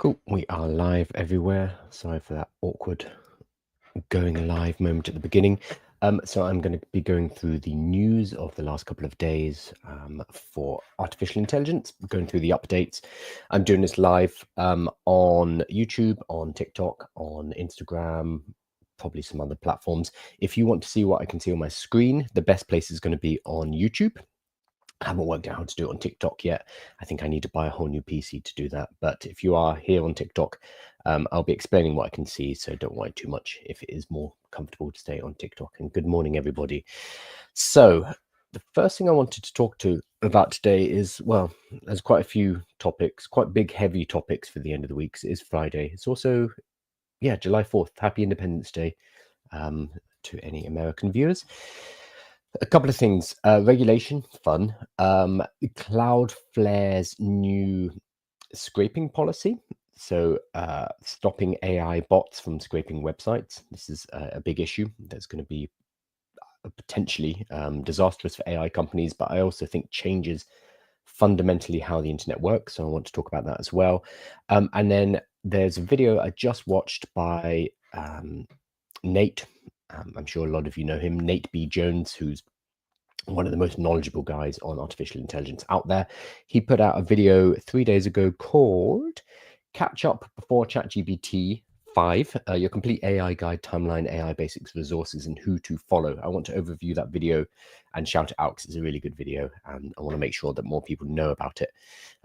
Cool. We are live everywhere. Sorry for that awkward going live moment at the beginning. So I'm going to be going through the news of the last couple of days for artificial intelligence, going through the updates. I'm doing this live on YouTube, on TikTok, on Instagram, probably some other platforms. If you want to see what I can see on my screen, the best place is going to be on YouTube. I haven't worked out how to do it on TikTok yet. I think I need to buy a whole new PC to do that. But if you are here on TikTok, I'll be explaining what I can see, so don't worry too much if it is more comfortable to stay on TikTok. And good morning, everybody. So the first thing I wanted to talk about today is, well, there's quite a few topics, quite big, heavy topics for the end of the week. It is Friday. It's also, July 4th. Happy Independence Day to any American viewers. A couple of things. Regulation, fun. Cloudflare's new scraping policy. So stopping AI bots from scraping websites. This is a big issue that's going to be potentially disastrous for AI companies, but I also think changes fundamentally how the internet works. So I want to talk about that as well. And then there's a video I just watched by Nate. I'm sure a lot of you know him, Nate B. Jones, who's one of the most knowledgeable guys on artificial intelligence out there. He put out a video 3 days ago called Catch Up Before ChatGPT 5, your complete AI guide, timeline, AI basics, resources, and who to follow. I want to overview that video and shout it out because it's a really good video, and I want to make sure that more people know about it.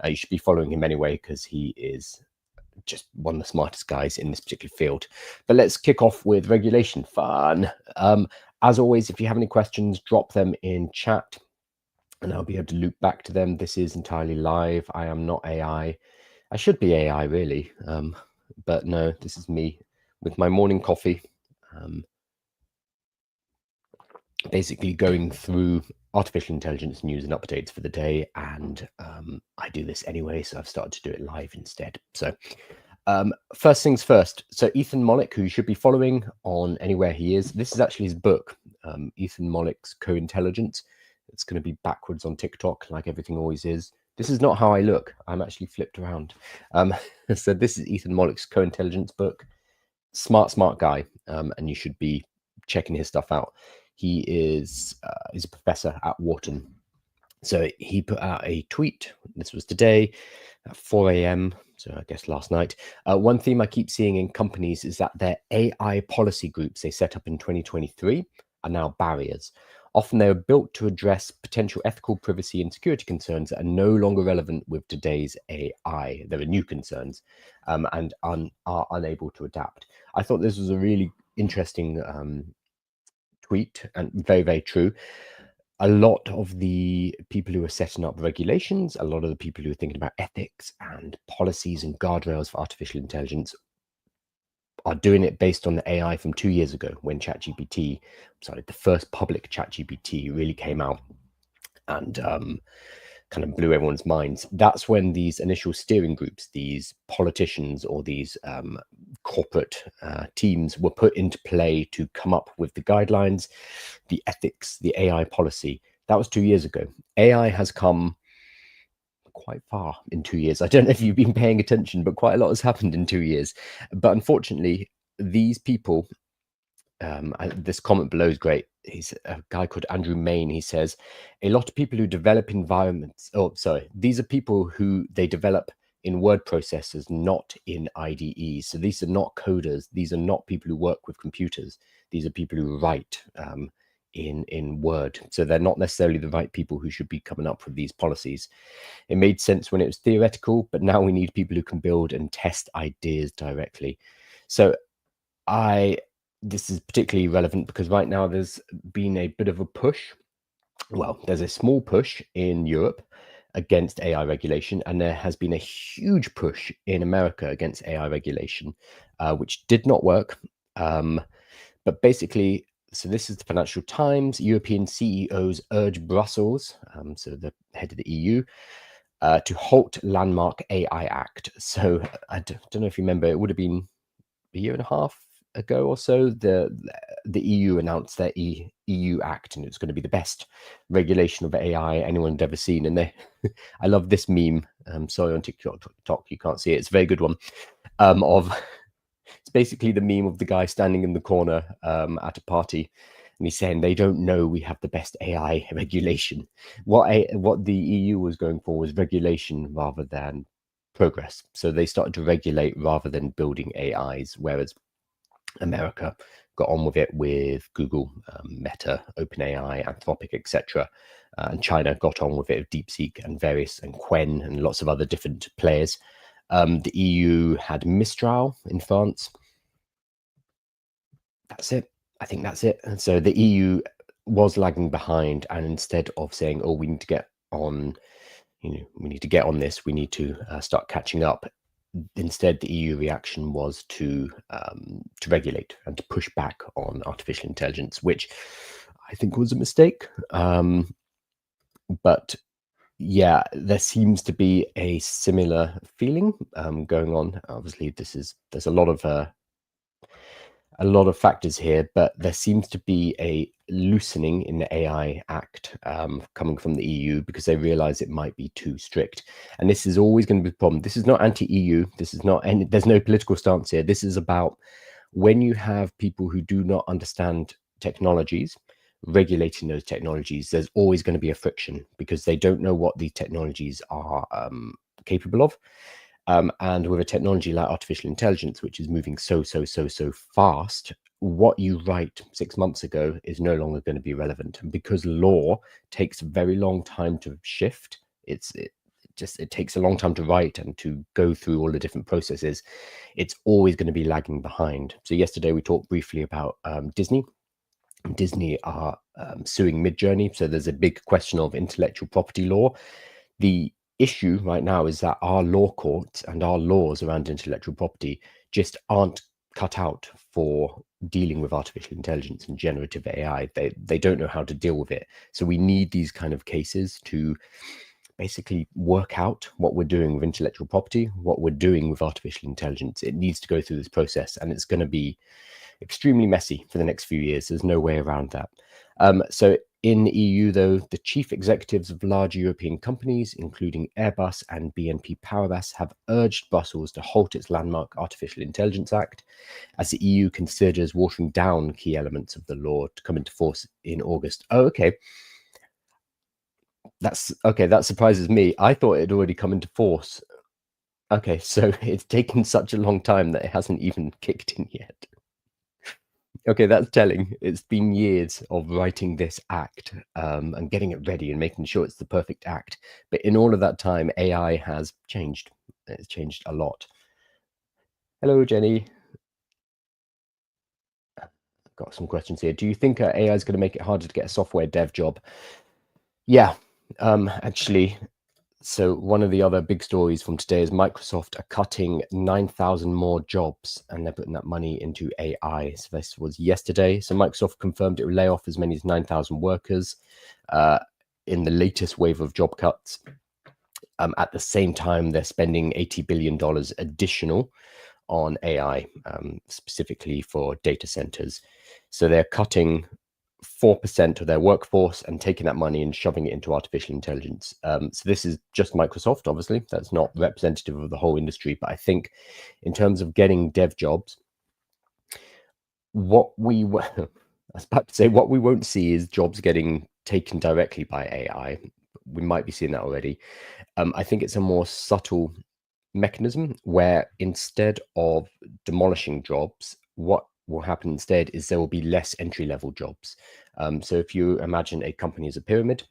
You should be following him anyway because he is just one of the smartest guys in this particular field. But let's kick off with regulation. Fun. As always, if you have any questions, drop them in chat and I'll be able to loop back to them. This is entirely live. I am not AI. I should be AI, really. But no, this is me with my morning coffee, basically going through artificial intelligence news and updates for the day. And I do this anyway, so I've started to do it live instead. So first things first. So Ethan Mollick, who you should be following on anywhere he is, this is actually his book, Ethan Mollick's Co-Intelligence. It's going to be backwards on TikTok, like everything always is. This is not how I look. I'm actually flipped around. So this is Ethan Mollick's Co-Intelligence book. Smart guy, and you should be checking his stuff out. He is a professor at Wharton. So he put out a tweet. This was today at 4 a.m. So I guess last night. One theme I keep seeing in companies is that their AI policy groups they set up in 2023 are now barriers. Often they are built to address potential ethical, privacy, and security concerns that are no longer relevant with today's AI. There are new concerns and are unable to adapt. I thought this was a really interesting tweet and very, very true. A lot of the people who are setting up regulations, a lot of the people who are thinking about ethics and policies and guardrails for artificial intelligence are doing it based on the AI from 2 years ago when the first public ChatGPT really came out and kind of blew everyone's minds. That's when these initial steering groups, these politicians or these corporate teams were put into play to come up with the guidelines, the ethics, the AI policy. That was 2 years ago. AI has come quite far in 2 years. I don't know if you've been paying attention, but quite a lot has happened in 2 years. But unfortunately, these people, this comment below is great. He's a guy called Andrew Main. He says, a lot of people who develop environments, these are people who they develop in word processors, not in IDEs. So these are not coders. These are not people who work with computers. These are people who write in Word. So they're not necessarily the right people who should be coming up with these policies. It made sense when it was theoretical, but now we need people who can build and test ideas directly. So this is particularly relevant because right now there's been a bit of a push. Well, there's a small push in Europe against AI regulation, and there has been a huge push in America against AI regulation, which did not work. But basically, so this is the Financial Times. European CEOs urge Brussels, so the head of the EU, to halt landmark AI Act. So I don't know if you remember, it would have been a year and a half ago or so, the EU announced their EU Act, and it's going to be the best regulation of AI anyone had ever seen. And I love this meme. Sorry, on TikTok you can't see it. It's a very good one. It's basically the meme of the guy standing in the corner at a party, and he's saying they don't know we have the best AI regulation. What the EU was going for was regulation rather than progress. So they started to regulate rather than building AIs, whereas America got on with it with Google, Meta, OpenAI, Anthropic, etc. And China got on with it with DeepSeek and Qwen and lots of other different players. The EU had Mistral in France. That's it. I think that's it. And so the EU was lagging behind, and instead of saying, "Oh, we need to get on," we need to get on this, we need to start catching up. Instead, the EU reaction was to regulate and to push back on artificial intelligence, which I think was a mistake. But yeah, there seems to be a similar feeling going on. Obviously, there's a lot of factors here, but there seems to be a loosening in the AI Act coming from the EU because they realize it might be too strict. And this is always going to be a problem. This is not anti-EU. This is not, and there's no political stance here. This is about when you have people who do not understand technologies, regulating those technologies, there's always going to be a friction because they don't know what these technologies are capable of. And with a technology like artificial intelligence, which is moving so fast, what you write 6 months ago is no longer going to be relevant. And because law takes a very long time to shift, it takes a long time to write and to go through all the different processes. It's always going to be lagging behind. So yesterday we talked briefly about Disney. Disney are suing Midjourney. So there's a big question of intellectual property law. The issue right now is that our law courts and our laws around intellectual property just aren't cut out for dealing with artificial intelligence and generative AI. They don't know how to deal with it. So we need these kind of cases to basically work out what we're doing with intellectual property, what we're doing with artificial intelligence. It needs to go through this process, and it's going to be extremely messy for the next few years. There's no way around that. So in the EU, though, the chief executives of large European companies, including Airbus and BNP Paribas, have urged Brussels to halt its landmark Artificial Intelligence Act, as the EU considers watering down key elements of the law to come into force in August. Oh, okay. That's okay. That surprises me. I thought it had already come into force. Okay, so it's taken such a long time that it hasn't even kicked in yet. Okay, that's telling. It's been years of writing this act and getting it ready and making sure it's the perfect act. But in all of that time, AI has changed. It's changed a lot. Hello, Jenny. Got some questions here. Do you think AI is going to make it harder to get a software dev job? Yeah, actually. So one of the other big stories from today is Microsoft are cutting 9,000 more jobs, and they're putting that money into AI. So this was yesterday. So Microsoft confirmed it will lay off as many as 9,000 workers in the latest wave of job cuts. At the same time, they're spending $80 billion additional on AI, specifically for data centers. So they're cutting 4% of their workforce and taking that money and shoving it into artificial intelligence. So this is just Microsoft, obviously. That's not representative of the whole industry. But I think in terms of getting dev jobs, what we I was about to say, what we won't see is jobs getting taken directly by AI. We might be seeing that already. I think it's a more subtle mechanism where instead of demolishing jobs, what will happen instead is there will be less entry-level jobs. So if you imagine a company as a pyramid,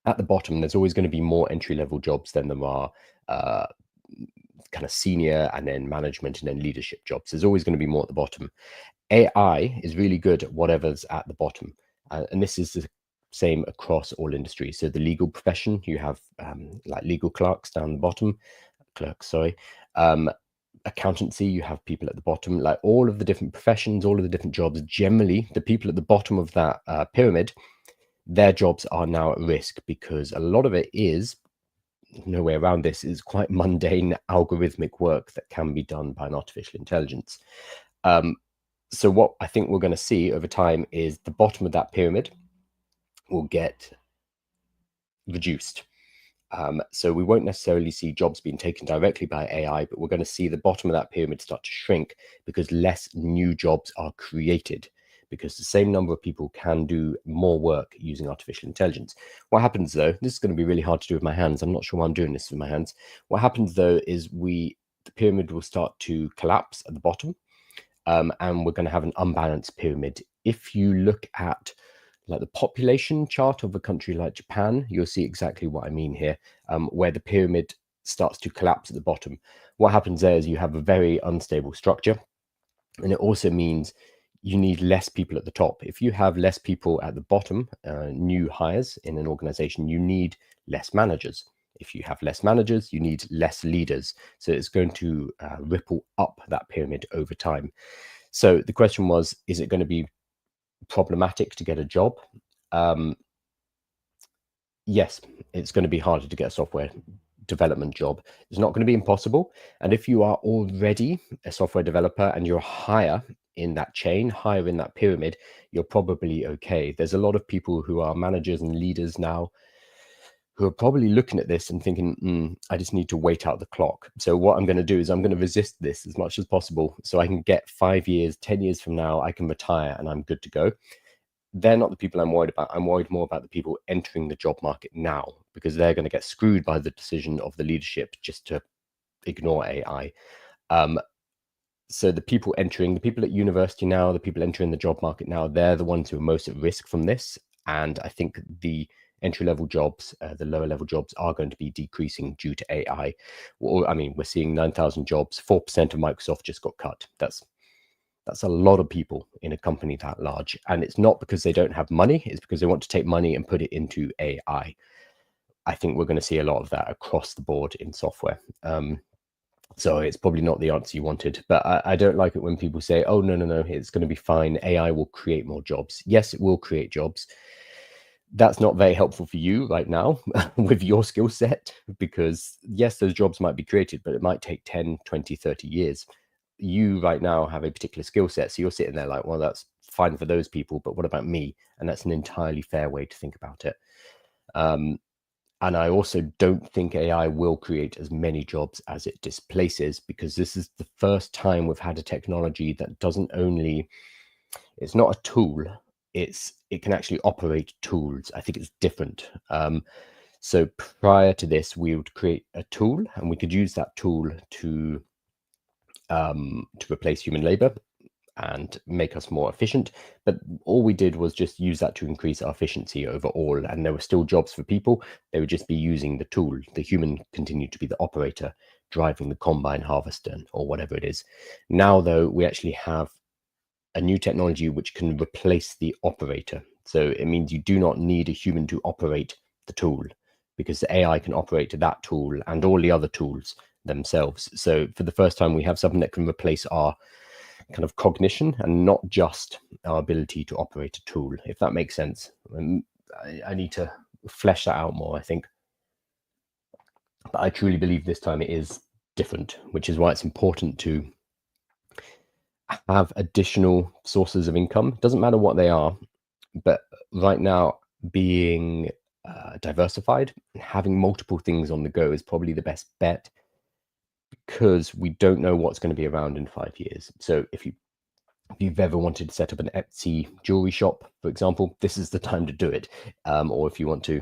at the bottom, there's always going to be more entry-level jobs than there are kind of senior and then management and then leadership jobs. There's always going to be more at the bottom. AI is really good at whatever's at the bottom. And this is the same across all industries. So the legal profession, you have like legal clerks down the bottom, accountancy, you have people at the bottom, like all of the different professions, all of the different jobs. Generally, the people at the bottom of that pyramid, their jobs are now at risk because a lot of it is, no way around this, is quite mundane algorithmic work that can be done by an artificial intelligence. So what I think we're going to see over time is the bottom of that pyramid will get reduced. So we won't necessarily see jobs being taken directly by AI, but we're going to see the bottom of that pyramid start to shrink because less new jobs are created, because the same number of people can do more work using artificial intelligence. What happens though, this is going to be really hard to do with my hands. I'm not sure why I'm doing this with my hands. What happens though is the pyramid will start to collapse at the bottom, and we're going to have an unbalanced pyramid. If you look at like the population chart of a country like Japan, you'll see exactly what I mean here, where the pyramid starts to collapse at the bottom. What happens there is you have a very unstable structure, and it also means you need less people at the top. If you have less people at the bottom, new hires in an organization, you need less managers. If you have less managers, you need less leaders. So it's going to ripple up that pyramid over time. So the question was, is it going to be problematic to get a job? Yes, it's going to be harder to get a software development job. It's not going to be impossible. And if you are already a software developer and you're higher in that chain, higher in that pyramid, you're probably okay. There's a lot of people who are managers and leaders now who are probably looking at this and thinking, I just need to wait out the clock. So what I'm going to do is I'm going to resist this as much as possible so I can get 5 years, 10 years from now, I can retire and I'm good to go. They're not the people I'm worried about. I'm worried more about the people entering the job market now, because they're going to get screwed by the decision of the leadership just to ignore AI. So the people at university now, the people entering the job market now, they're the ones who are most at risk from this. And I think the entry-level jobs, the lower-level jobs are going to be decreasing due to AI. Well, I mean, we're seeing 9,000 jobs, 4% of Microsoft just got cut. That's a lot of people in a company that large. And it's not because they don't have money, it's because they want to take money and put it into AI. I think we're going to see a lot of that across the board in software. So it's probably not the answer you wanted, but I don't like it when people say, oh, no, it's going to be fine. AI will create more jobs. Yes, it will create jobs. That's not very helpful for you right now with your skill set, because yes, those jobs might be created, but it might take 10, 20, 30 years. You right now have a particular skill set. So you're sitting there like, well, that's fine for those people, but what about me? And that's an entirely fair way to think about it. And I also don't think AI will create as many jobs as it displaces, because this is the first time we've had a technology that doesn't only, it's not a tool, it can actually operate tools. I think it's different. So prior to this, we would create a tool and we could use that tool to replace human labor and make us more efficient. But all we did was just use that to increase our efficiency overall. And there were still jobs for people. They would just be using the tool. The human continued to be the operator driving the combine harvester or whatever it is. Now, though, we actually have a new technology which can replace the operator. So it means you do not need a human to operate the tool, because the AI can operate that tool and all the other tools themselves. So for the first time, we have something that can replace our kind of cognition and not just our ability to operate a tool, if that makes sense. I need to flesh that out more, I think. But I truly believe this time it is different, which is why it's important to have additional sources of income. Doesn't matter what they are, but right now being diversified and having multiple things on the go is probably the best bet, because we don't know what's going to be around in 5 years. So if you've ever wanted to set up an Etsy jewelry shop, for example, this is the time to do it. Or if you want to,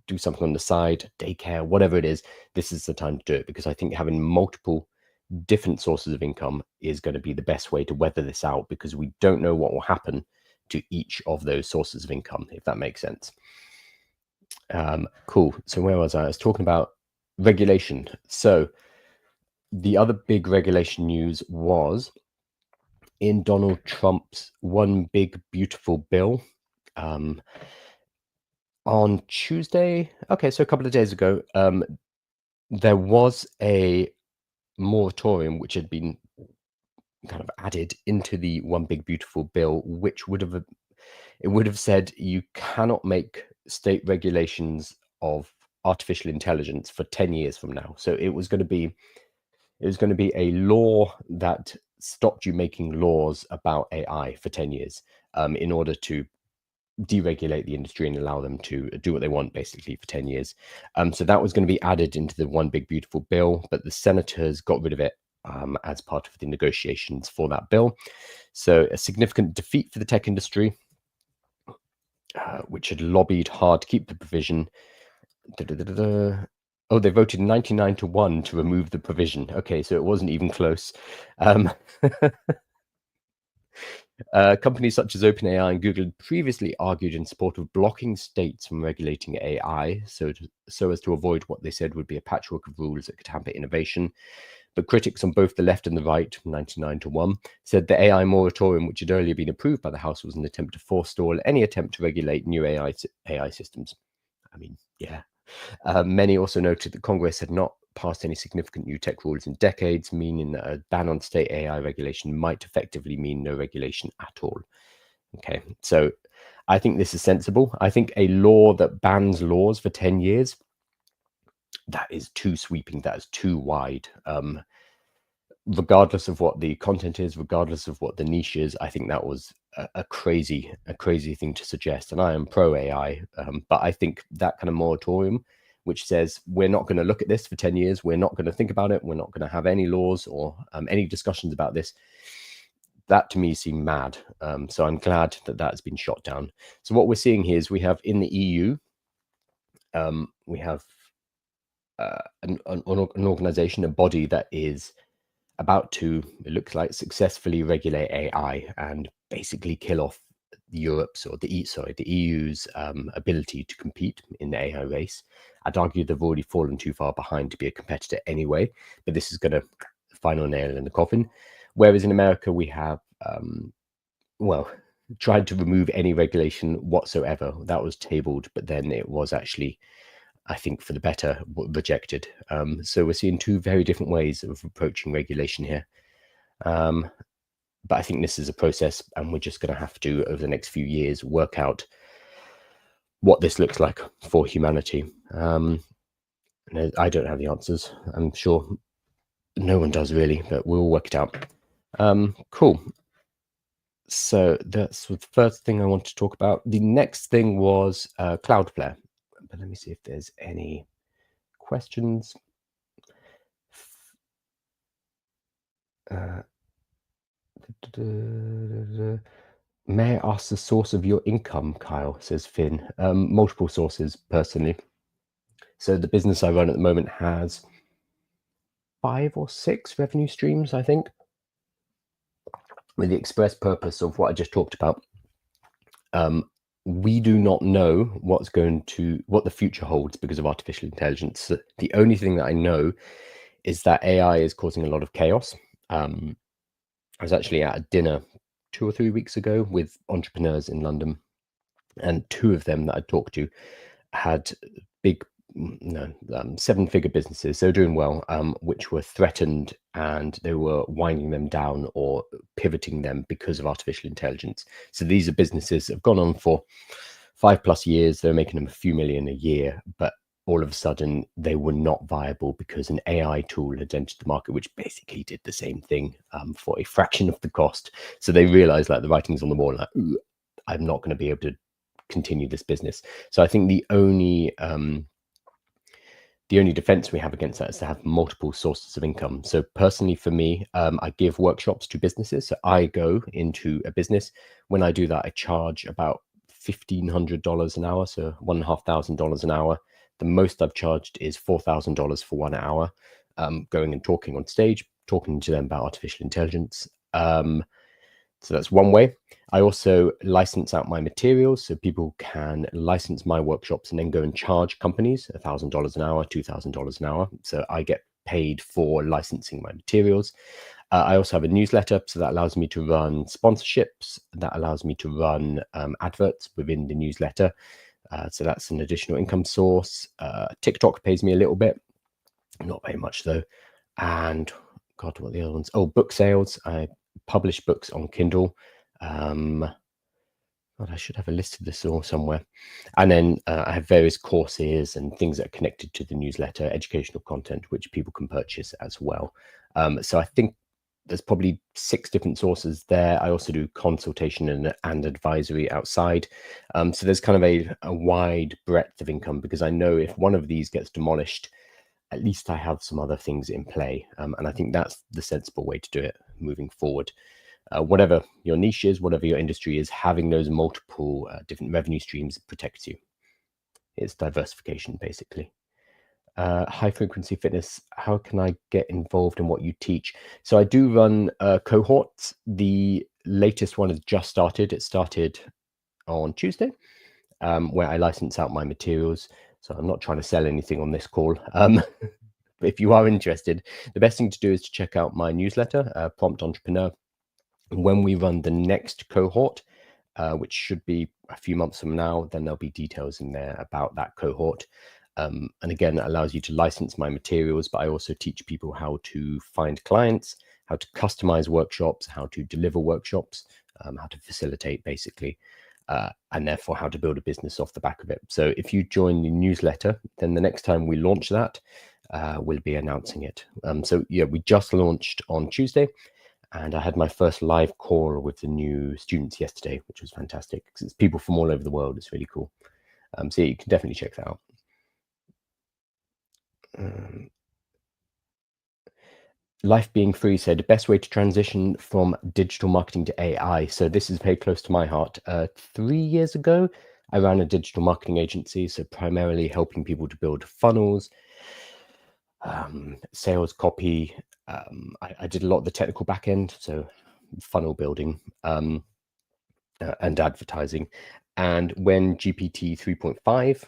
do something on the side, daycare, whatever it is, this is the time to do it, because I think having multiple different sources of income is going to be the best way to weather this out, because we don't know what will happen to each of those sources of income, if that makes sense. Cool. So where was I? I was talking about regulation. So the other big regulation news was in Donald Trump's One Big Beautiful Bill. On Tuesday, okay, so a couple of days ago, there was a moratorium which had been kind of added into the One Big Beautiful Bill, which would have said you cannot make state regulations of artificial intelligence for 10 years from now. So it was going to be a law that stopped you making laws about AI for 10 years in order to deregulate the industry and allow them to do what they want basically for 10 years. So that was going to be added into the One Big Beautiful Bill, but the senators got rid of it as part of the negotiations for that bill. So a significant defeat for the tech industry, which had lobbied hard to keep the provision. Oh, they voted 99-1 to remove the provision. Okay, so it wasn't even close. Companies such as OpenAI and Google had previously argued in support of blocking states from regulating AI, so as to avoid what they said would be a patchwork of rules that could hamper innovation. But critics on both the left and the right, 99-1, said the AI moratorium, which had earlier been approved by the House, was an attempt to forestall any attempt to regulate new AI systems. I mean, yeah. Many also noted that Congress had not passed any significant new tech rules in decades, meaning that a ban on state AI regulation might effectively mean no regulation at all. Okay, so I think this is sensible. I think a law that bans laws for 10 years, that is too sweeping, that is too wide. Regardless of what the content is, regardless of what the niche is, I think that was a crazy thing to suggest. And I am pro AI, but I think that kind of moratorium, which says we're not going to look at this for 10 years, we're not going to think about it, we're not going to have any laws or any discussions about this, that to me seemed mad. So I'm glad that that's been shot down. So what we're seeing here is we have in the EU, we have an organization, a body that is about to, it looks like, successfully regulate AI and basically kill off Europe's or the EU's ability to compete in the AI race. I'd argue they've already fallen too far behind to be a competitor anyway, but this is going to final nail in the coffin. Whereas in America, we have, tried to remove any regulation whatsoever. That was tabled, but then it was actually, I think, for the better, rejected. So we're seeing two very different ways of approaching regulation here. But I think this is a process, and we're just going to have to, over the next few years, work out what this looks like for humanity. I don't have the answers. I'm sure no one does really, but we'll work it out. Cool. So that's the first thing I want to talk about. The next thing was Cloudflare. But let me see if there's any questions. May I ask the source of your income, Kyle, says Finn. Multiple sources, personally. So the business I run at the moment has 5 or 6 revenue streams, I think, with the express purpose of what I just talked about. We do not know what the future holds because of artificial intelligence. The only thing that I know is that AI is causing a lot of chaos. I was actually at a dinner 2 or 3 weeks ago with entrepreneurs in London, and 2 of them that I talked to had big, 7-figure businesses. They were doing well, which were threatened, and they were winding them down or pivoting them because of artificial intelligence. So these are businesses that have gone on for 5+ years. They're making them a few million a year, but all of a sudden they were not viable because an AI tool had entered the market, which basically did the same thing for a fraction of the cost. So they realized, like, the writing's on the wall, like, I'm not going to be able to continue this business. So I think the only defense we have against that is to have multiple sources of income. So personally, for me, I give workshops to businesses. So I go into a business. When I do that, I charge about $1,500 an hour, so $1,500 an hour. The most I've charged is $4,000 for 1 hour, going and talking on stage, talking to them about artificial intelligence. So that's one way. I also license out my materials, so people can license my workshops and then go and charge companies $1,000 an hour, $2,000 an hour. So I get paid for licensing my materials. I also have a newsletter, so that allows me to run sponsorships. That allows me to run adverts within the newsletter. So that's an additional income source. TikTok pays me a little bit, not very much though. And God, what are the other ones? Oh, book sales. I publish books on Kindle. God, I should have a list of this all somewhere. And then I have various courses and things that are connected to the newsletter, educational content, which people can purchase as well. So I think there's probably 6 different sources there. I also do consultation and advisory outside. So there's kind of a wide breadth of income, because I know if one of these gets demolished, at least I have some other things in play. And I think that's the sensible way to do it moving forward. Whatever your niche is, whatever your industry is, having those multiple different revenue streams protects you. It's diversification, basically. High frequency fitness, how can I get involved in what you teach? So I do run cohorts. The latest one has just started. It started on Tuesday, where I license out my materials. So I'm not trying to sell anything on this call. But if you are interested, the best thing to do is to check out my newsletter, Prompt Entrepreneur. When we run the next cohort, which should be a few months from now, then there'll be details in there about that cohort. And again, it allows you to license my materials, but I also teach people how to find clients, how to customize workshops, how to deliver workshops, how to facilitate, basically, and therefore how to build a business off the back of it. So if you join the newsletter, then the next time we launch that, we'll be announcing it. So yeah, we just launched on Tuesday, and I had my first live call with the new students yesterday, which was fantastic, because it's people from all over the world. It's really cool. So yeah, you can definitely check that out. Life Being Free said, the best way to transition from digital marketing to AI. So this is very close to my heart. 3 years ago, I ran a digital marketing agency, so primarily helping people to build funnels, sales copy. I did a lot of the technical back end, so funnel building and advertising. And when GPT 3.5,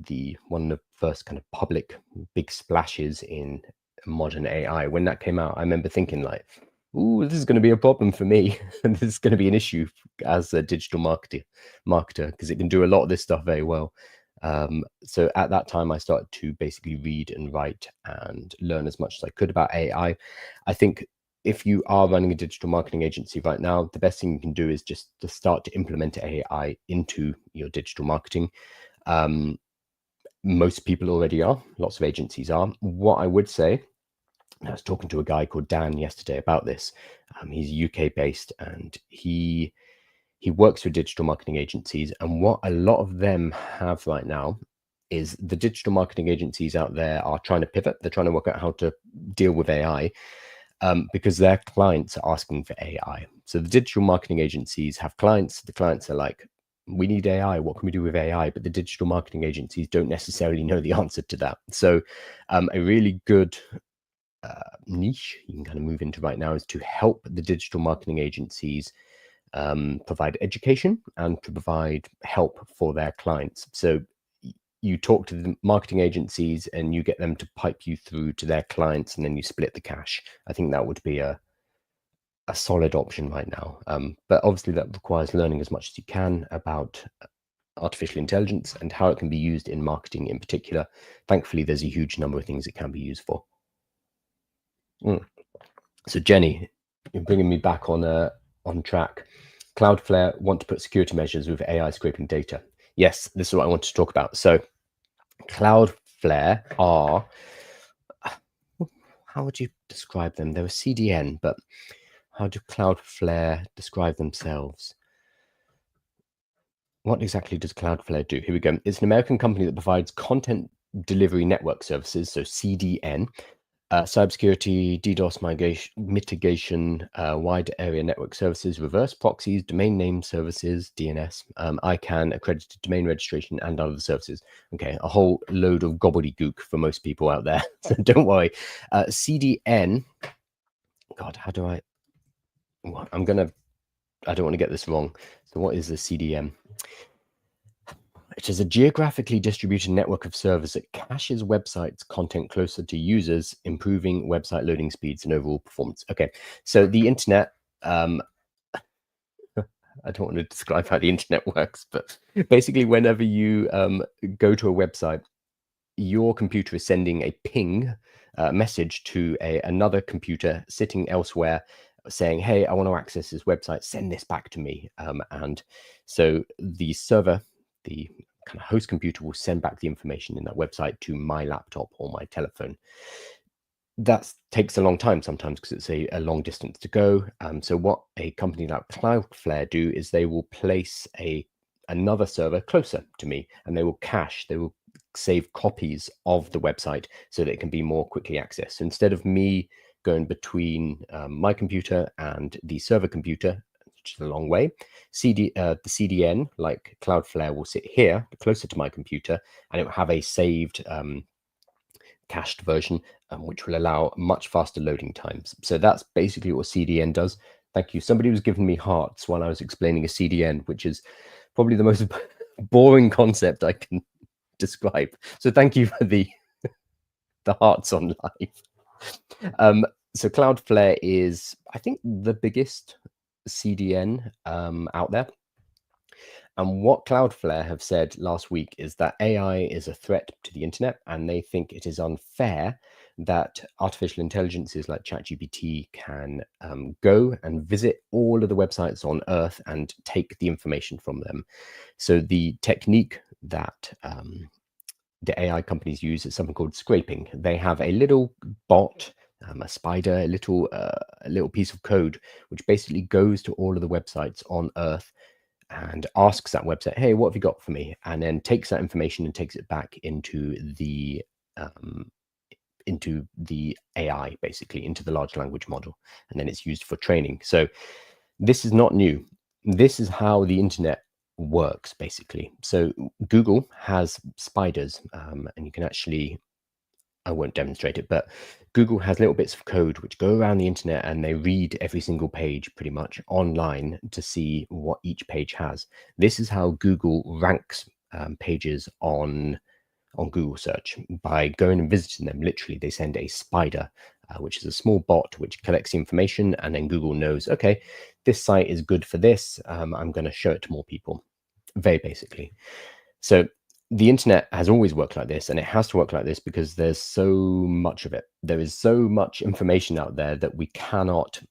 the one of the first kind of public big splashes in modern AI, when that came out, I remember thinking like, ooh, this is going to be a problem for me. And this is going to be an issue as a digital marketer, because it can do a lot of this stuff very well. So at that time, I started to basically read and write and learn as much as I could about AI. I think if you are running a digital marketing agency right now, the best thing you can do is just to start to implement AI into your digital marketing. Most people already are. Lots of agencies are. What I would say, I was talking to a guy called Dan yesterday about this. He's UK based, and he works with digital marketing agencies. And what a lot of them have right now is the digital marketing agencies out there are trying to pivot. They're trying to work out how to deal with AI. Because their clients are asking for AI. So the digital marketing agencies have clients. The clients are like, we need AI. What can we do with AI? But the digital marketing agencies don't necessarily know the answer to that. So a really good niche you can kind of move into right now is to help the digital marketing agencies provide education and provide help for their clients. So you talk to the marketing agencies and you get them to pipe you through to their clients, and then you split the cash. I think that would be a solid option right now. But obviously that requires learning as much as you can about artificial intelligence and how it can be used in marketing in particular. Thankfully, there's a huge number of things it can be used for. So Jenny, you're bringing me back on track. Cloudflare want to put security measures with AI scraping data. Yes, this is what I want to talk about. So Cloudflare are, how would you describe them? They're a CDN, but how do Cloudflare describe themselves? What exactly does Cloudflare do? Here we go. It's an American company that provides content delivery network services, so CDN, cybersecurity, DDoS mitigation, wide area network services, reverse proxies, domain name services, DNS, ICANN, accredited domain registration, and other services. Okay, a whole load of gobbledygook for most people out there. So don't worry. CDN, God, how do I don't want to get this wrong. So what is a CDN? It is a geographically distributed network of servers that caches websites' content closer to users, improving website loading speeds and overall performance. Okay, so the internet, I don't want to describe how the internet works, but basically whenever you go to a website, your computer is sending a ping message to another computer sitting elsewhere saying, hey, I want to access this website, send this back to me. And so the server, the kind of host computer, will send back the information in that website to my laptop or my telephone. that takes a long time sometimes because it's a long distance to go. So what a company like Cloudflare do is they will place another server closer to me, and they will cache, they will save copies of the website so that it can be more quickly accessed. So instead of me going between my computer and the server computer, which is a long way, the CDN, like Cloudflare, will sit here closer to my computer, and it will have a saved cached version, which will allow much faster loading times. So that's basically what CDN does. Thank you. Somebody was giving me hearts while I was explaining a CDN, which is probably the most boring concept I can describe. So thank you for the hearts on live. So Cloudflare is, I think, the biggest CDN out there. And what Cloudflare have said last week is that AI is a threat to the internet, and they think it is unfair that artificial intelligences like ChatGPT can go and visit all of the websites on Earth and take the information from them. So the technique that the AI companies use is something called scraping. They have a little bot, a spider, a little piece of code, which basically goes to all of the websites on Earth and asks that website, hey, what have you got for me? And then takes that information and takes it back into the AI, basically into the large language model, and then it's used for training. So this is not new. This is how the internet works, basically. So Google has spiders, and you can actually, I won't demonstrate it, but Google has little bits of code which go around the internet, and they read every single page pretty much online to see what each page has. This is how Google ranks pages on Google search, by going and visiting them. Literally, they send a spider, which is a small bot which collects the information, and then Google knows, okay, this site is good for this. I'm going to show it to more people, very basically. So the internet has always worked like this, and it has to work like this because there's so much of it. There is so much information out there that we cannot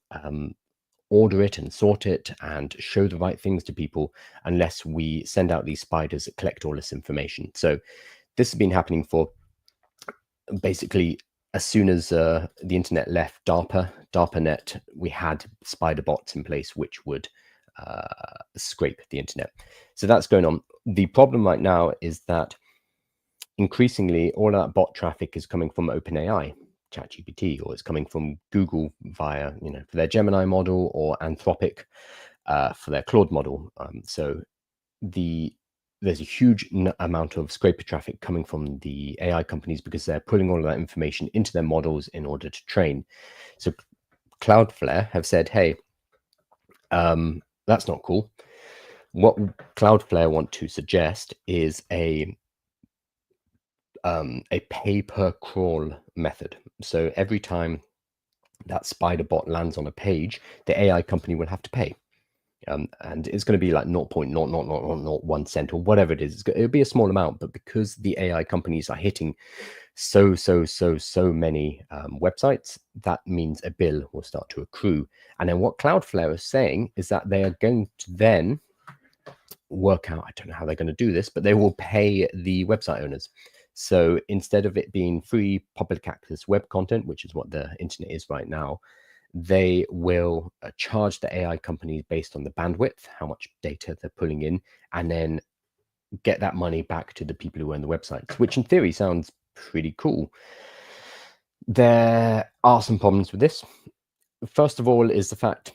order it and sort it and show the right things to people unless we send out these spiders that collect all this information. So this has been happening for basically as soon as the internet left DARPANET, we had spider bots in place which would scrape the internet. So that's going on. The problem right now is that increasingly all that bot traffic is coming from OpenAI, ChatGPT, or it's coming from Google via, for their Gemini model, or Anthropic for their Claude model. So there's a huge amount of scraper traffic coming from the AI companies because they're pulling all of that information into their models in order to train. So Cloudflare have said, hey, that's not cool. What Cloudflare want to suggest is a pay-per-crawl method. So every time that spider bot lands on a page, the AI company will have to pay. And it's going to be like 0.00001 cent or whatever it is. It'll be a small amount, but because the AI companies are hitting so many websites, that means a bill will start to accrue. And then what Cloudflare is saying is that they are going to then work out, I don't know how they're going to do this, but they will pay the website owners. So instead of it being free public access web content, which is what the internet is right now, they will charge the AI companies based on the bandwidth, how much data they're pulling in, and then get that money back to the people who own the websites, which in theory sounds pretty cool. There are some problems with this. First of all is the fact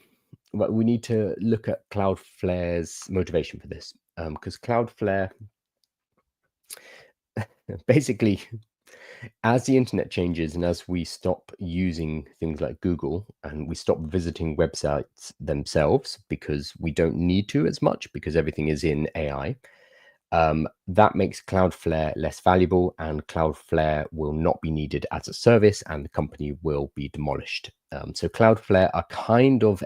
that we need to look at Cloudflare's motivation for this, because Cloudflare basically, as the internet changes and as we stop using things like Google and we stop visiting websites themselves because we don't need to as much because everything is in AI, that makes Cloudflare less valuable, and Cloudflare will not be needed as a service, and the company will be demolished. So Cloudflare are kind of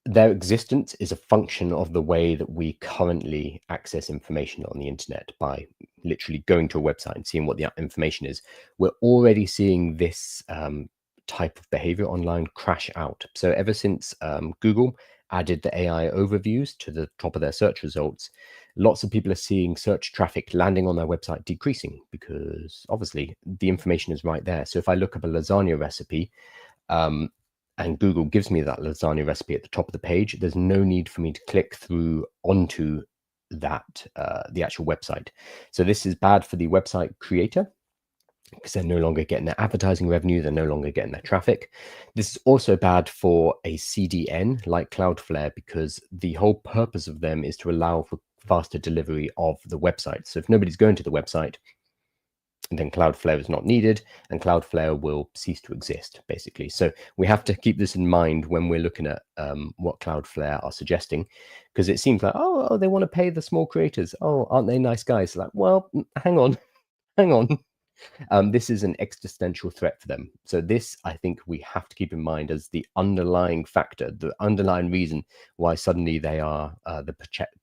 their existence is a function of the way that we currently access information on the internet by literally going to a website and seeing what the information is. We're already seeing this type of behavior online crash out. So ever since Google added the AI overviews to the top of their search results, lots of people are seeing search traffic landing on their website decreasing because obviously the information is right there. So if I look up a lasagna recipe, and Google gives me that lasagna recipe at the top of the page, there's no need for me to click through onto that the actual website. So this is bad for the website creator because they're no longer getting their advertising revenue, they're no longer getting their traffic. This is also bad for a CDN like Cloudflare because the whole purpose of them is to allow for faster delivery of the website. So if nobody's going to the website, then Cloudflare is not needed and Cloudflare will cease to exist, basically. So we have to keep this in mind when we're looking at what Cloudflare are suggesting, because it seems like, oh, they want to pay the small creators. Oh, aren't they nice guys? Like, well, hang on, hang on. This is an existential threat for them. So this, I think we have to keep in mind as the underlying factor, the underlying reason why suddenly they are the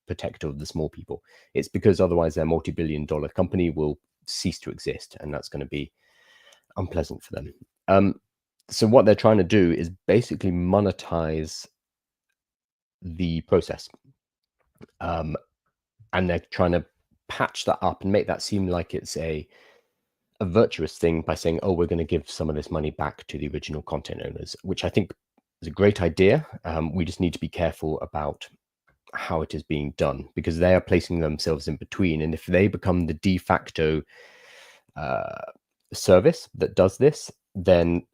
protector of the small people. It's because otherwise their multi-billion-dollar company will cease to exist, and that's going to be unpleasant for them. So what they're trying to do is basically monetize the process. And they're trying to patch that up and make that seem like it's a virtuous thing by saying, oh, we're going to give some of this money back to the original content owners, which I think is a great idea. We just need to be careful about how it is being done because they are placing themselves in between. And if they become the de facto service that does this, then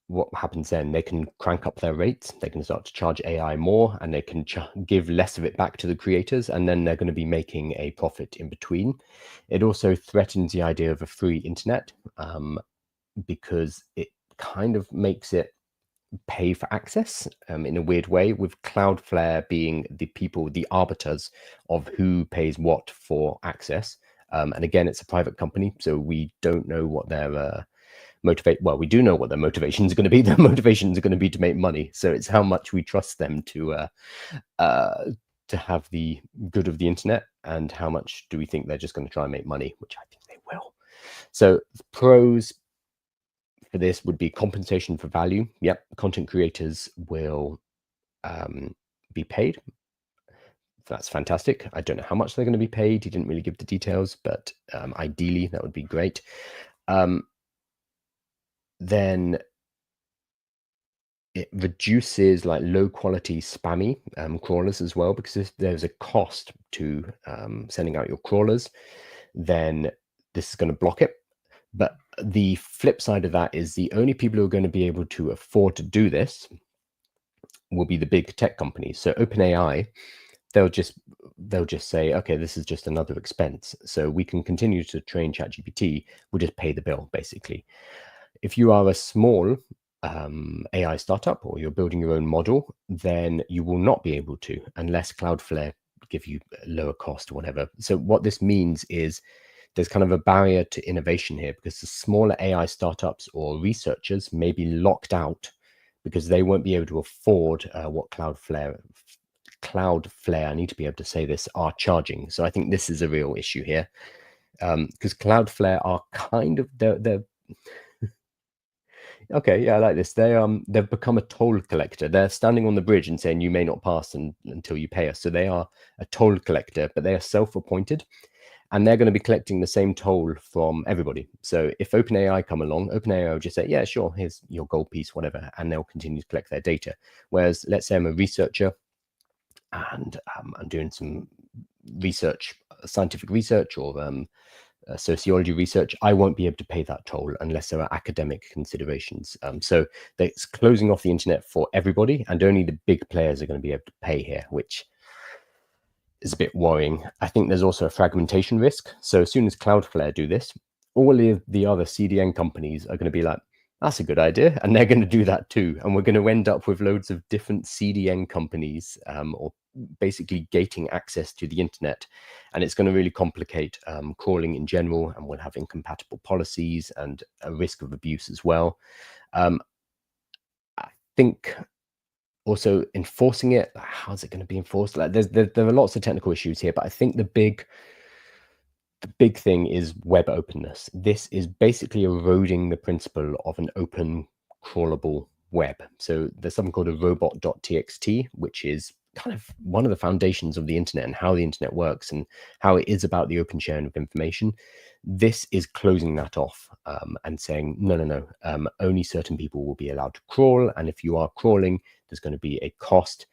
what happens then? They can crank up their rates, they can start to charge AI more, and they can give less of it back to the creators, and then they're going to be making a profit in between. It also threatens the idea of a free internet because it kind of makes it pay for access in a weird way, with Cloudflare being the people, the arbiters of who pays what for access. And again, it's a private company, so we don't know what their well, we do know what their motivations are going to be. Their motivations are going to be to make money. So it's how much we trust them to have the good of the internet, and how much do we think they're just going to try and make money, which I think they will. So the pros for this would be compensation for value. Yep, content creators will be paid. That's fantastic. I don't know how much they're going to be paid. He didn't really give the details, but ideally that would be great. Then it reduces like low quality spammy crawlers as well, because if there's a cost to sending out your crawlers, then this is going to block it. But the flip side of that is the only people who are going to be able to afford to do this will be the big tech companies. So OpenAI, they'll just say, okay, this is just another expense, so we can continue to train ChatGPT. We'll just pay the bill, basically. If you are a small AI startup or you're building your own model, then you will not be able to unless Cloudflare give you a lower cost or whatever. So what this means is there's kind of a barrier to innovation here, because the smaller AI startups or researchers may be locked out because they won't be able to afford what Cloudflare, I need to be able to say this, are charging. So I think this is a real issue here, because Cloudflare are kind of, they're okay, yeah, I like this. They've become a toll collector. They're standing on the bridge and saying you may not pass until you pay us. So they are a toll collector, but they are self-appointed, and they're going to be collecting the same toll from everybody. So if OpenAI come along, OpenAI will just say, yeah, sure, here's your gold piece, whatever, and they'll continue to collect their data. Whereas let's say I'm a researcher and I'm doing some research, scientific research, or sociology research, I won't be able to pay that toll unless there are academic considerations. So it's closing off the internet for everybody, and only the big players are going to be able to pay here, which is a bit worrying. I think there's also a fragmentation risk. So as soon as Cloudflare do this, all of the other CDN companies are going to be like, that's a good idea, and they're going to do that too. And we're going to end up with loads of different CDN companies, or basically gating access to the internet, and it's going to really complicate crawling in general, and we'll have incompatible policies and a risk of abuse as well. I think also enforcing it, how's it going to be enforced? Like there are lots of technical issues here, but I think the big thing is web openness. This is basically eroding the principle of an open crawlable web. So there's something called a robot.txt, which is kind of one of the foundations of the internet and how the internet works and how it is about the open sharing of information. This is closing that off and saying, no, only certain people will be allowed to crawl. And if you are crawling, there's going to be a cost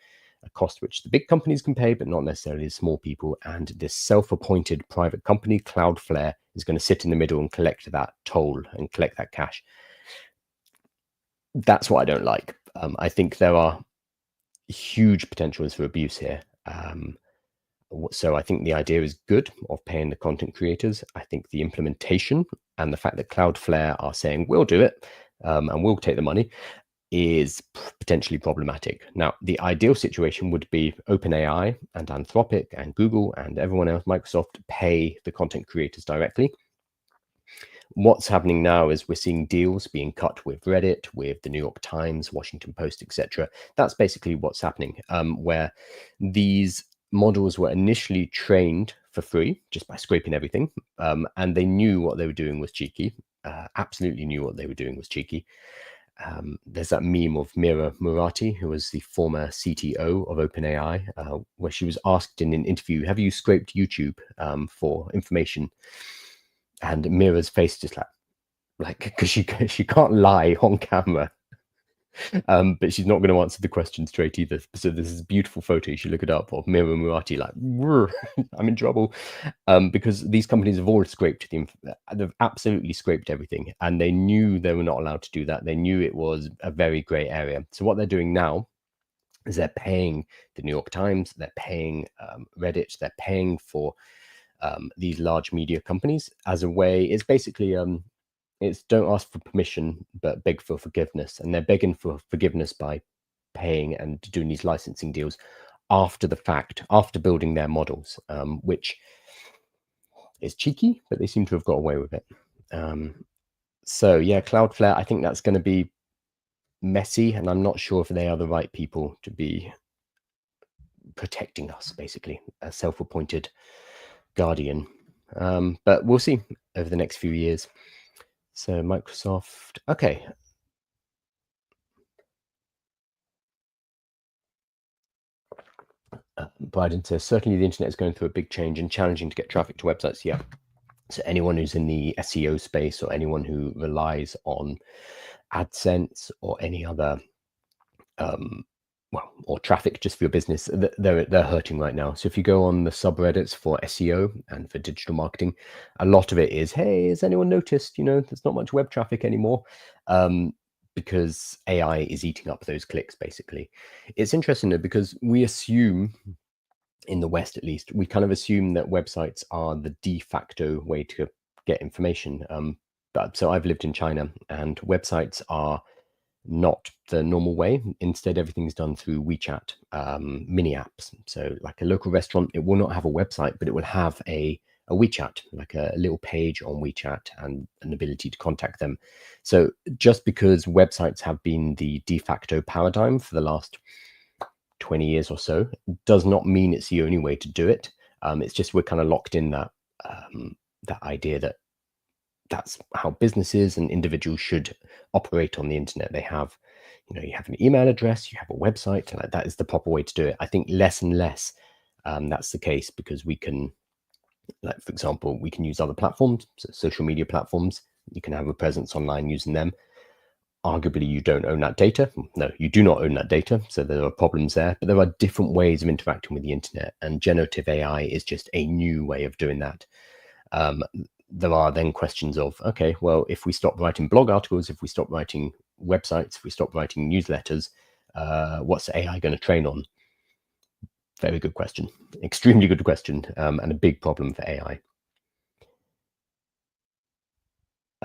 which the big companies can pay, but not necessarily the small people. And this self-appointed private company, Cloudflare, is going to sit in the middle and collect that toll and collect that cash. That's what I don't like. I think there are huge potentials for abuse here. So I think the idea is good of paying the content creators. I think the implementation and the fact that Cloudflare are saying we'll do it and we'll take the money is potentially problematic. Now, the ideal situation would be OpenAI and Anthropic and Google and everyone else, Microsoft, pay the content creators directly. What's happening now is we're seeing deals being cut with Reddit, with the New York Times, Washington Post, etc. That's basically what's happening, where these models were initially trained for free just by scraping everything, and they knew what they were doing was cheeky, absolutely knew what they were doing was cheeky. There's that meme of Mira Murati, who was the former CTO of OpenAI, where she was asked in an interview, have you scraped YouTube for information? And Mira's face just like because she can't lie on camera, but she's not going to answer the question straight either. So there's this beautiful photo, you should look it up, of Mira Murati like, I'm in trouble, because these companies have all scraped they've absolutely scraped everything, and they knew they were not allowed to do that. They knew it was a very grey area. So what they're doing now is they're paying the New York Times, they're paying Reddit, they're paying for these large media companies as a way. It's basically it's don't ask for permission but beg for forgiveness, and they're begging for forgiveness by paying and doing these licensing deals after the fact, after building their models, which is cheeky, but they seem to have got away with it. So yeah, Cloudflare, I think that's going to be messy, and I'm not sure if they are the right people to be protecting us, basically, a self-appointed guardian. But we'll see over the next few years. So Microsoft, okay. Biden says, certainly the internet is going through a big change and challenging to get traffic to websites. Yeah. So anyone who's in the SEO space or anyone who relies on AdSense or any other or traffic just for your business, they're hurting right now. So if you go on the subreddits for SEO and for digital marketing, a lot of it is, hey, has anyone noticed, there's not much web traffic anymore, because AI is eating up those clicks, basically. It's interesting though, because we assume, in the West at least, we kind of assume that websites are the de facto way to get information. But so I've lived in China, and websites are not the normal way. Instead, everything's done through WeChat mini apps. So like a local restaurant, it will not have a website, but it will have a WeChat, like a little page on WeChat and an ability to contact them. So just because websites have been the de facto paradigm for the last 20 years or so, does not mean it's the only way to do it. It's just we're kind of locked in that idea that that's how businesses and individuals should operate on the internet. They have, you have an email address, you have a website, and that is the proper way to do it. I think less and less that's the case, because we can, like, for example, we can use other platforms, so social media platforms. You can have a presence online using them. Arguably, you don't own that data. No, you do not own that data. So there are problems there, but there are different ways of interacting with the internet, and generative AI is just a new way of doing that. There are then questions of, okay, well, if we stop writing blog articles, if we stop writing websites, if we stop writing newsletters, what's AI going to train on? Very good question. Extremely good question, and a big problem for AI.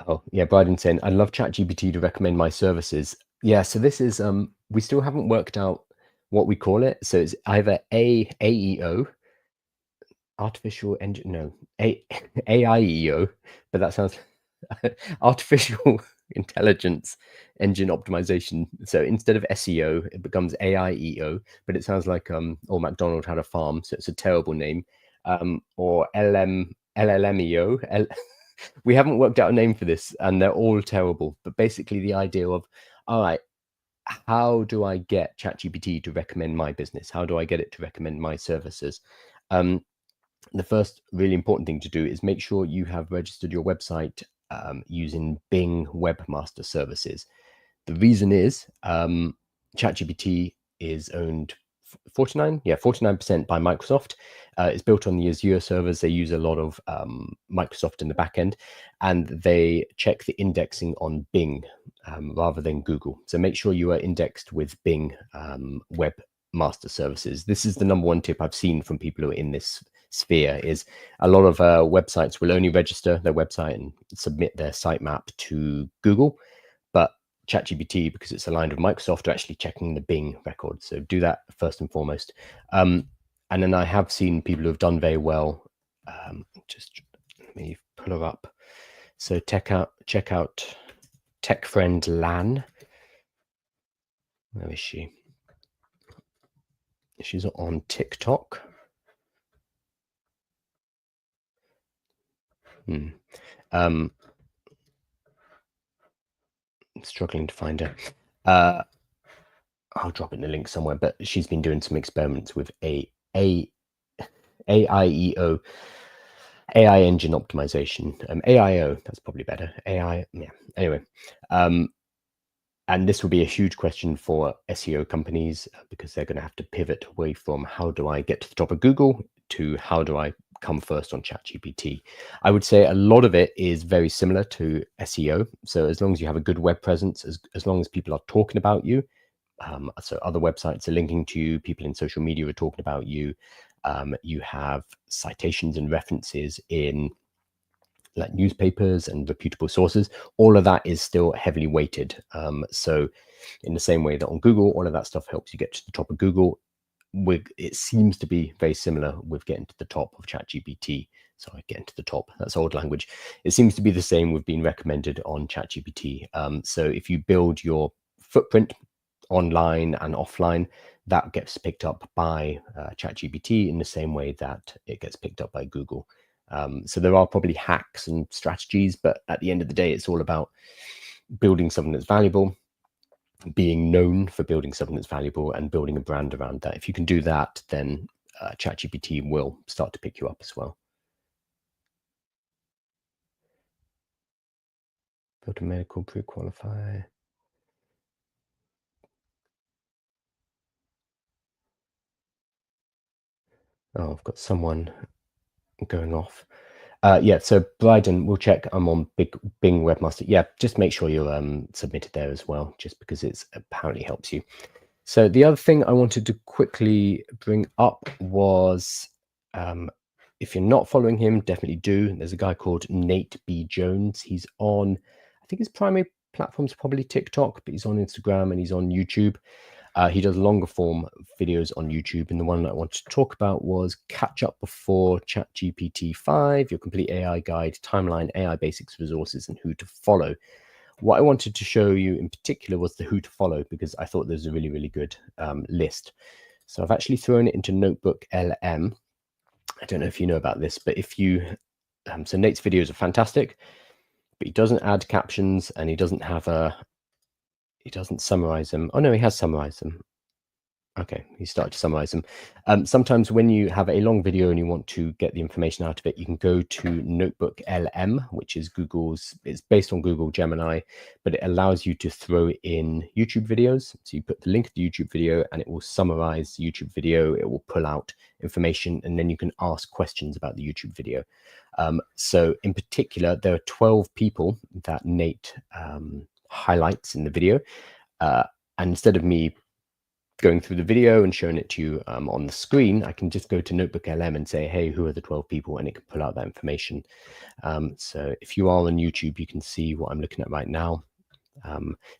Oh, yeah, Biden saying, I'd love ChatGPT to recommend my services. Yeah, so this is, we still haven't worked out what we call it. So it's either AEO, artificial engine, no, AIEO, but that sounds artificial intelligence engine optimization. So instead of SEO, it becomes AIEO, but it sounds like or McDonald had a farm, so it's a terrible name. Or LLMEO. We haven't worked out a name for this, and they're all terrible. But basically, the idea of, all right, how do I get ChatGPT to recommend my business? How do I get it to recommend my services? The first really important thing to do is make sure you have registered your website using Bing Webmaster Services. The reason is ChatGPT is owned 49% by Microsoft. It's built on the Azure servers. They use a lot of Microsoft in the back end, and they check the indexing on Bing rather than Google. So make sure you are indexed with Bing Webmaster Services. This is the number one tip I've seen from people who are in this sphere. Is a lot of websites will only register their website and submit their sitemap to Google, but ChatGPT, because it's aligned with Microsoft, are actually checking the Bing record. So do that first and foremost. And then I have seen people who have done very well. Just let me pull her up. So check out TechFriend Lan. Where is she? She's on TikTok. Struggling to find her. I'll drop in the link somewhere, but she's been doing some experiments with AIEO, AI engine optimization. AIO, that's probably better. AI, yeah. Anyway, and this will be a huge question for SEO companies because they're going to have to pivot away from how do I get to the top of Google to how do I come first on ChatGPT. I would say a lot of it is very similar to SEO. So as long as you have a good web presence, as long as people are talking about you, so other websites are linking to you, people in social media are talking about you, you have citations and references in like newspapers and reputable sources, all of that is still heavily weighted. So in the same way that on Google, all of that stuff helps you get to the top of Google. It seems to be very similar with getting to the top of ChatGPT. Sorry, getting to the top, that's old language. It seems to be the same with being recommended on ChatGPT. So if you build your footprint online and offline, that gets picked up by ChatGPT in the same way that it gets picked up by Google. So there are probably hacks and strategies, but at the end of the day, it's all about building something that's valuable, being known for building something that's valuable, and building a brand around that. If you can do that, then ChatGPT will start to pick you up as well. Build a medical pre-qualify. Oh, I've got someone going off. Yeah, so Bryden, we'll check. I'm on Bing Webmaster. Yeah, just make sure you're submitted there as well, just because it's apparently helps you. So the other thing I wanted to quickly bring up was, if you're not following him, definitely do. There's a guy called Nate B. Jones. He's on, I think his primary platform's probably TikTok, but he's on Instagram and he's on YouTube. He does longer form videos on YouTube, and the one that I wanted to talk about was Catch Up Before ChatGPT 5, Your Complete AI Guide, Timeline, AI Basics, Resources, and Who to Follow. What I wanted to show you in particular was the who to follow, because I thought there's a really, really good list. So I've actually thrown it into Notebook LM. I don't know if you know about this, but if you, so Nate's videos are fantastic, but he doesn't add captions and he doesn't have he doesn't summarize them. Oh no, he has summarized them. Okay, he started to summarize them. Sometimes when you have a long video and you want to get the information out of it, you can go to Notebook LM, which is it's based on Google Gemini, but it allows you to throw in YouTube videos. So you put the link to the YouTube video and it will summarize the YouTube video. It will pull out information and then you can ask questions about the YouTube video. So in particular, there are 12 people that Nate highlights in the video. And instead of me going through the video and showing it to you on the screen, I can just go to Notebook LM and say, hey, who are the 12 people? And it can pull out that information. So if you are on YouTube, you can see what I'm looking at right now.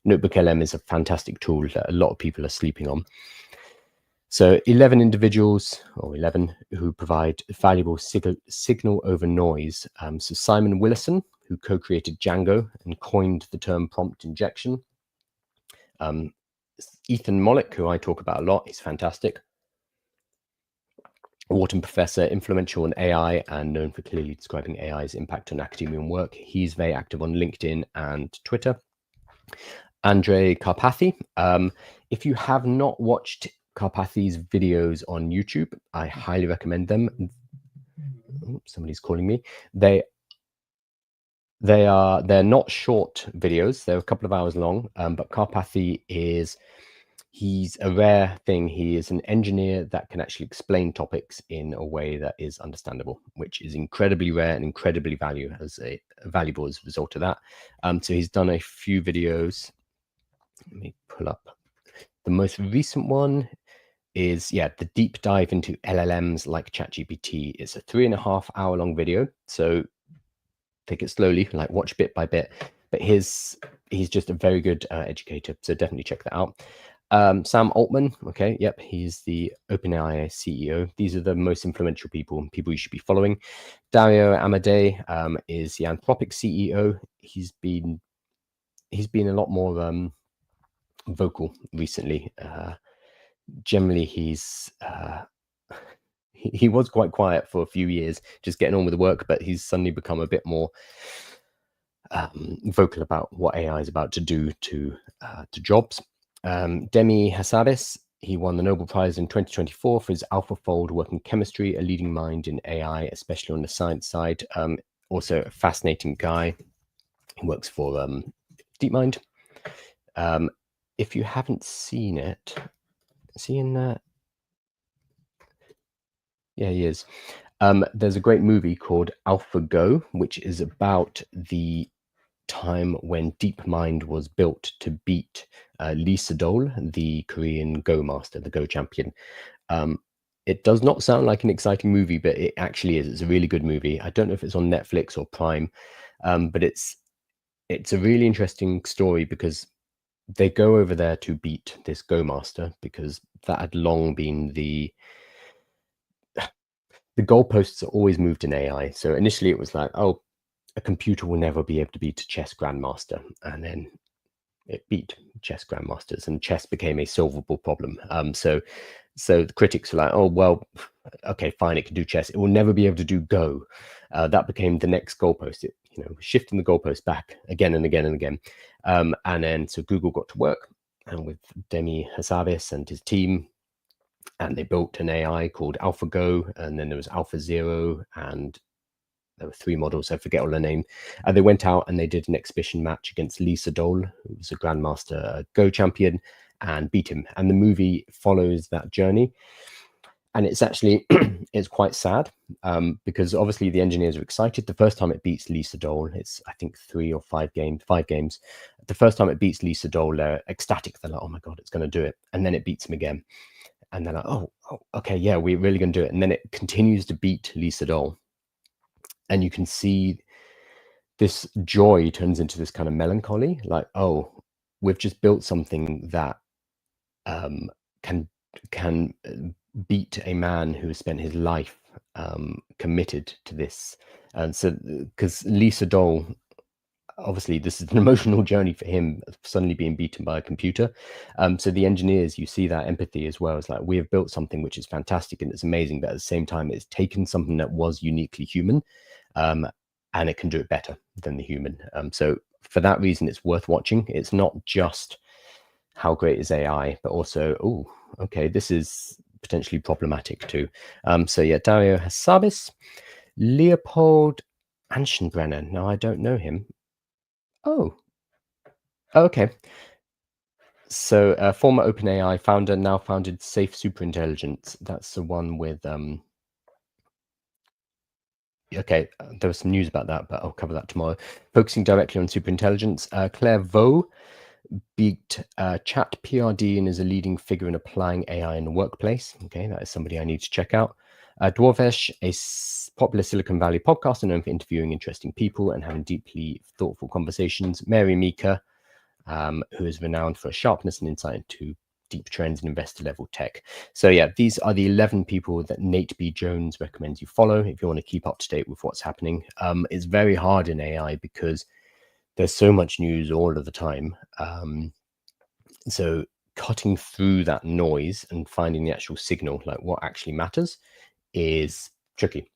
Notebook LM is a fantastic tool that a lot of people are sleeping on. So 11 individuals, or 11, who provide valuable signal over noise. So Simon Willison, who co-created Django and coined the term prompt injection. Ethan Mollick, who I talk about a lot, he's fantastic. Wharton professor, influential in AI and known for clearly describing AI's impact on academia and work. He's very active on LinkedIn and Twitter. Andrej Karpathy. If you have not watched Karpathy's videos on YouTube, I highly recommend them. Oh, somebody's calling me. They're not short videos. They're a couple of hours long. But Karpathy he's a rare thing. He is an engineer that can actually explain topics in a way that is understandable, which is incredibly rare and incredibly valuable as a result of that. So he's done a few videos. Let me pull up. The most recent one is, the deep dive into LLMs like ChatGPT. It's a 3.5 hour long video. So take it slowly, like watch bit by bit. But he's just a very good educator. So definitely check that out. Sam Altman, okay, yep, he's the OpenAI CEO. These are the most influential people you should be following. Dario Amodei is the Anthropic CEO. He's been a lot more vocal recently. Generally, he was quite quiet for a few years, just getting on with the work, but he's suddenly become a bit more vocal about what AI is about to do to jobs. Demi Hassabis, he won the Nobel Prize in 2024 for his AlphaFold work in chemistry, a leading mind in AI, especially on the science side. Also a fascinating guy. He works for DeepMind. If you haven't seen it, is he in that? Yeah, he is. There's a great movie called AlphaGo, which is about the time when DeepMind was built to beat Lee Sedol, the Korean Go master, the Go champion. It does not sound like an exciting movie, but it actually is. It's a really good movie. I don't know if it's on Netflix or Prime, but it's a really interesting story because they go over there to beat this Go master because that had long been the goalposts are always moved in AI. So initially it was like, oh, a computer will never be able to beat a chess grandmaster, and then it beat chess grandmasters, and chess became a solvable problem. So the critics were like, oh well, okay, fine, it can do chess. It will never be able to do Go. That became the next goalpost. It, shifting the goalpost back again and again and again. And then so Google got to work, and with Demi Hassabis and his team, and they built an AI called AlphaGo, and then there was AlphaZero, and there were 3 models, I forget all their name. They went out and they did an exhibition match against Lee Sedol, who was a Grandmaster Go champion, and beat him. And the movie follows that journey. And it's actually, it's quite sad because obviously the engineers are excited. The first time it beats Lee Sedol, it's, I think, 5 games. The first time it beats Lee Sedol, they're ecstatic. They're like, oh my God, it's going to do it. And then it beats him again. And they're like, oh, okay, yeah, we're really going to do it. And then it continues to beat Lee Sedol. And you can see this joy turns into this kind of melancholy, like, oh, we've just built something that can beat a man who has spent his life committed to this. And so, because Lee Sedol, obviously, this is an emotional journey for him, suddenly being beaten by a computer. So the engineers, you see that empathy as well. It's like, we have built something which is fantastic and it's amazing, but at the same time, it's taken something that was uniquely human, and it can do it better than the human. So for that reason, it's worth watching. It's not just how great is AI, but also, oh, okay, this is potentially problematic too. So yeah, Dario Hassabis, Leopold Aschenbrenner. No, I don't know him. Oh, okay. So former OpenAI founder, now founded Safe Superintelligence. That's the one with okay, there was some news about that, but I'll cover that tomorrow. Focusing directly on superintelligence, Claire Vaux beat Chat PRD and is a leading figure in applying AI in the workplace. Okay, that is somebody I need to check out. Dwarvesh, a popular Silicon Valley podcaster known for interviewing interesting people and having deeply thoughtful conversations. Mary Meeker, who is renowned for sharpness and insight into deep trends in investor level tech. So yeah, these are the 11 people that Nate B. Jones recommends you follow if you want to keep up to date with what's happening. It's very hard in AI because there's so much news all of the time. So cutting through that noise and finding the actual signal, like what actually matters, is tricky.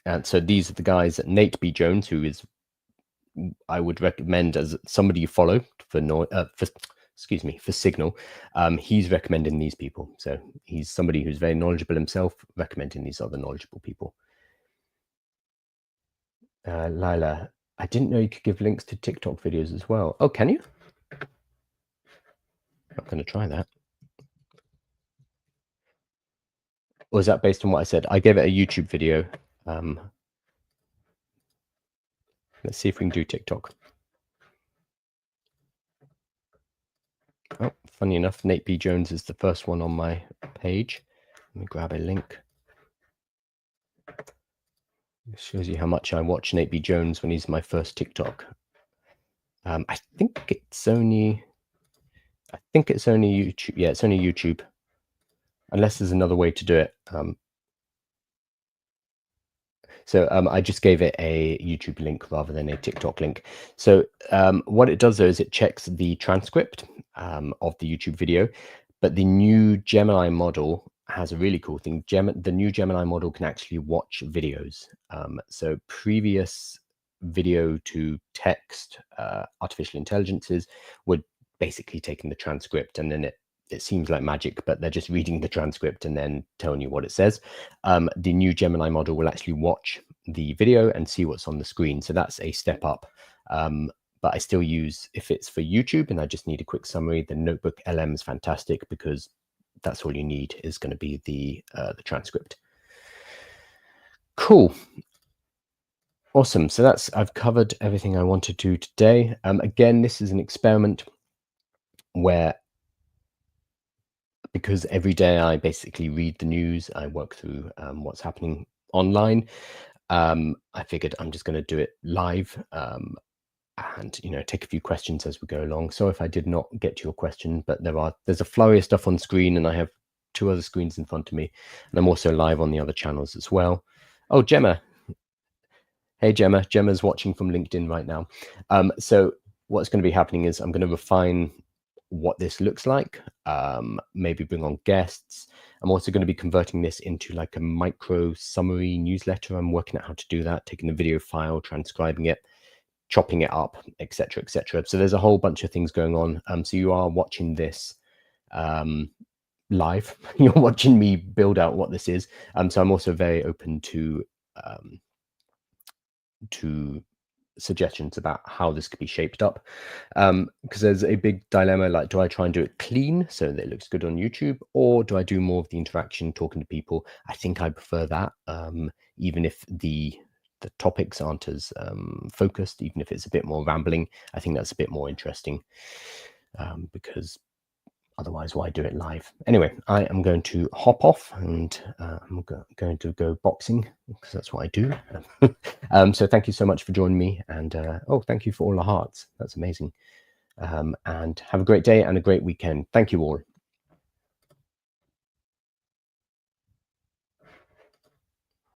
And so these are the guys, Nate B. Jones, who is I would recommend as somebody you follow for Signal. He's recommending these people. So he's somebody who's very knowledgeable himself, recommending these other knowledgeable people. Lila, I didn't know you could give links to TikTok videos as well. Oh, can you? I'm going to try that. Or is that based on what I said? I gave it a YouTube video. Let's see if we can do TikTok. Oh, funny enough, Nate B. Jones is the first one on my page. Let me grab a link. It shows you how much I watch Nate B. Jones when he's my first TikTok. I think it's only YouTube. Yeah, it's only YouTube. Unless there's another way to do it. So I just gave it a YouTube link rather than a TikTok link. So what it does though is it checks the transcript of the YouTube video, but the new Gemini model has a really cool thing. The new Gemini model can actually watch videos. So previous video to text artificial intelligences were basically taking the transcript, and then it seems like magic, but they're just reading the transcript and then telling you what it says. The new Gemini model will actually watch the video and see what's on the screen. So that's a step up. But I still use, if it's for YouTube and I just need a quick summary, the Notebook LM is fantastic because that's all you need is going to be the transcript. Cool. Awesome. So I've covered everything I want to do today. Again, this is an experiment where, because every day I basically read the news, I work through what's happening online. I figured I'm just going to do it live and take a few questions as we go along. So if I did not get to your question, but there's a flurry of stuff on screen, and I have 2 other screens in front of me, and I'm also live on the other channels as well. Oh, Gemma. Hey, Gemma. Gemma's watching from LinkedIn right now. So what's going to be happening is I'm going to refine what this looks like, maybe bring on guests. I'm also going to be converting this into like a micro summary newsletter. I'm working out how to do that, taking the video file, transcribing it, chopping it up, etc., etc. So there's a whole bunch of things going on. So you are watching this live. You're watching me build out what this is. So I'm also very open to suggestions about how this could be shaped up, because there's a big dilemma, like, do I try and do it clean so that it looks good on YouTube, or do I do more of the interaction, talking to people? I think I prefer that, even if the topics aren't as focused, even if it's a bit more rambling. I think that's a bit more interesting, because otherwise why do it live? Anyway, I am going to hop off, and I'm going to go boxing because that's what I do. So thank you so much for joining me, and thank you for all the hearts. That's amazing. And have a great day and a great weekend. Thank you all.